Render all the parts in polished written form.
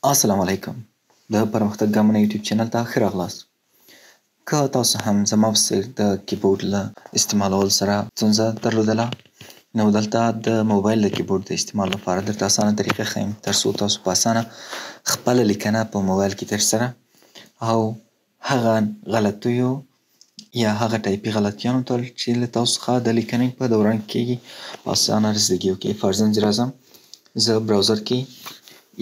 السلام علیکم. د پرمختګ ګامونه یوټیوب چینل ته ښه راغلاست. که تاسو هم زما په څیر د کیبورډ له استعمالولو سره ستونزه درلودله، نو دلته د موبایل د کیبورډ د استعمال لپاره درته اسانه طریقه ښیم، ترڅو تاسو په اسانه خپله لیکنه په موبایل کې ترسره او هغه غلطیو یا هغه ټایپي غلطیانو ته چې له تاسو څخه د لیکنې په دوران کې کیږي په اسانه رسیدګي وکړي. فرضاً زه راځم، زه براوزر کې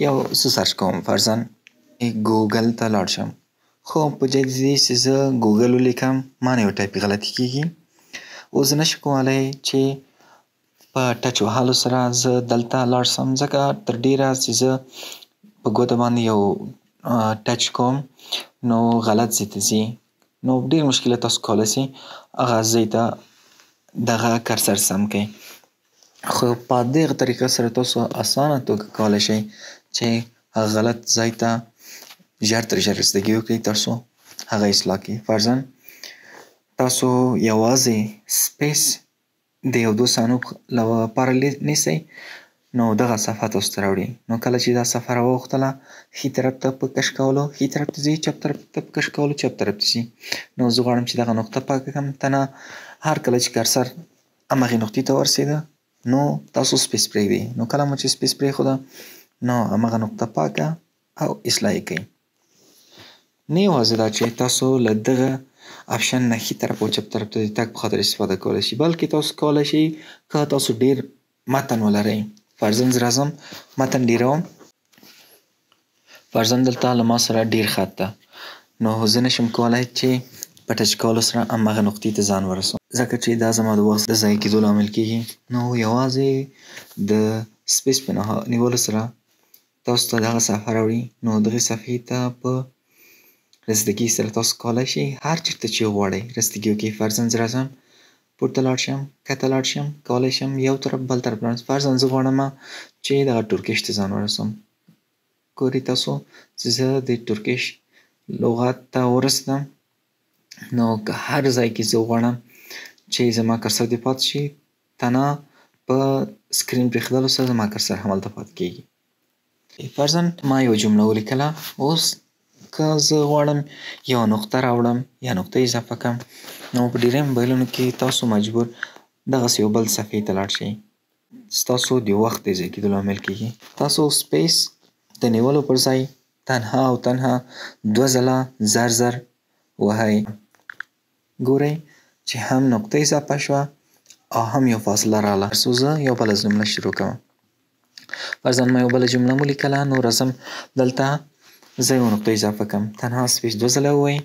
یو څه سرچ کوم، فرضاً ګوګل ته لاړ شم، خو په جای د دې چې زه ګوګل ولیکم ما نه یو ټایپي غلطي کیږي. اوس زه نشم کولی چې په ټچ وهلو سره زه دلته لاړ شم، ځکه تر ډیره چې زه په ګوته باندې یو ټچ کوم نو غلط ځای ته ځي، نو ډیر مشکله تاسو کولی شئ هغه ځای ته دغه کرسر سم کړئ. خو په دغه طریقه سره تاسو اسانه توګه کولی شئ چې هغه غلط ځای ته ژر تر ژره رسیدګي وکړئ ترڅو هغه اصلاح کړئ. فرضاً تاسو یوازې سپیس د یو 2 ثانیو لپاره نیسئ، نو دغه صفحه تاسو ته راوړي، نو کله چې دا صفحه راوغوښتله ښي طرف ته په کش کولو ښي طرف ته ځي، چپ طرف ته په کش کولو چپ طرف ته ځي. نو زه غواړم چې دغه نقطه پاکه کړم، ته نه هر کله چې کرسر همغې نقطې ته ورسېده نو تاسو سپیس پرېږدئ، نو کله مو چې سپیس پرېښوده نو همغه نقطه پاکه او اصلاح یې کړئ. نه یوازې دا چې تاسو له دغه اپشن نه ښي طرف او چپ طرف ته د تګ په خاطر استفاده کولی شئ، بلکې تاسو کولی شئ که تاسو ډیر متن ولرئ، فرضاً زه راځم متن ډیروم، فرضاً دلته له ما سره ډیر خط ده، نو زه نشم کولی چې په ټچ کولو سره همغه نقطې ته ځان ورسوم، ځکه چې دا زما د وخت د ضایع کیدو لامل کیږي. نو یوازې د سپیس په نیولو سره تاسو ته دغه صفحه راوړي، نو دغې صفحې ته په رسیدګي سره تاسو کولی شئ هر چېرته چې غواړئ رسیدګي وکړئ. فرضاً زه راځم پورته لاړ شم، کښته لاړ شم، کولی شم یو طرف بل طرف لاړ شم. فرضاً زه غواړم چې دغه ترکش ته ځان ورسوم، ګورئ تاسو چې زه د ترکش لغت ته ورسېدم، نو که هر ځای کې زه غواړم چې زما کرسر دې پاتې شي، تنها په سکرین پرېښودلو سره زما کرسر همالته پاتې کیږي. فرضاً ما یوه جمله ولیکله، اوس که زه غواړم یوه نقطه راوړم یا نقطه اضافه کړم، نو په ډیری موبایلونو کې تاسو مجبور دغسې یو بل صفحې ته لاړ شئ، ستاسو د وخت د ضایع کیدو لامل کیږي. تاسو سپیس د نیولو پر ځای تنها او تنها 2 ځله زر زر وهئ، ګورئ چې هم نقطه اضافه شوه او هم یو فاصله راغله، ترڅو زه یو بله جمله شروع کړم. فرضاً ما یو بله جمله ولیکله، نو راځم دلته زه یو نقطه اضافه کړم، تنها سپیس 2 ځله ووهئ،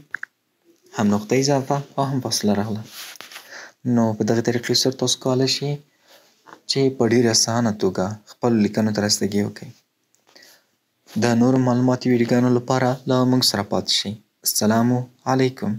هم نقطه اضافه او هم فاصله راغله. نو په دغې طریقې سره تاسو کولی شئ چې په ډیره اسانه توګه خپلو لیکنو ته رسیدګي وکړئ. د نورو معلوماتي ویډیوګانو لپاره له موږ سره پاتې شئ. السلام علیکم.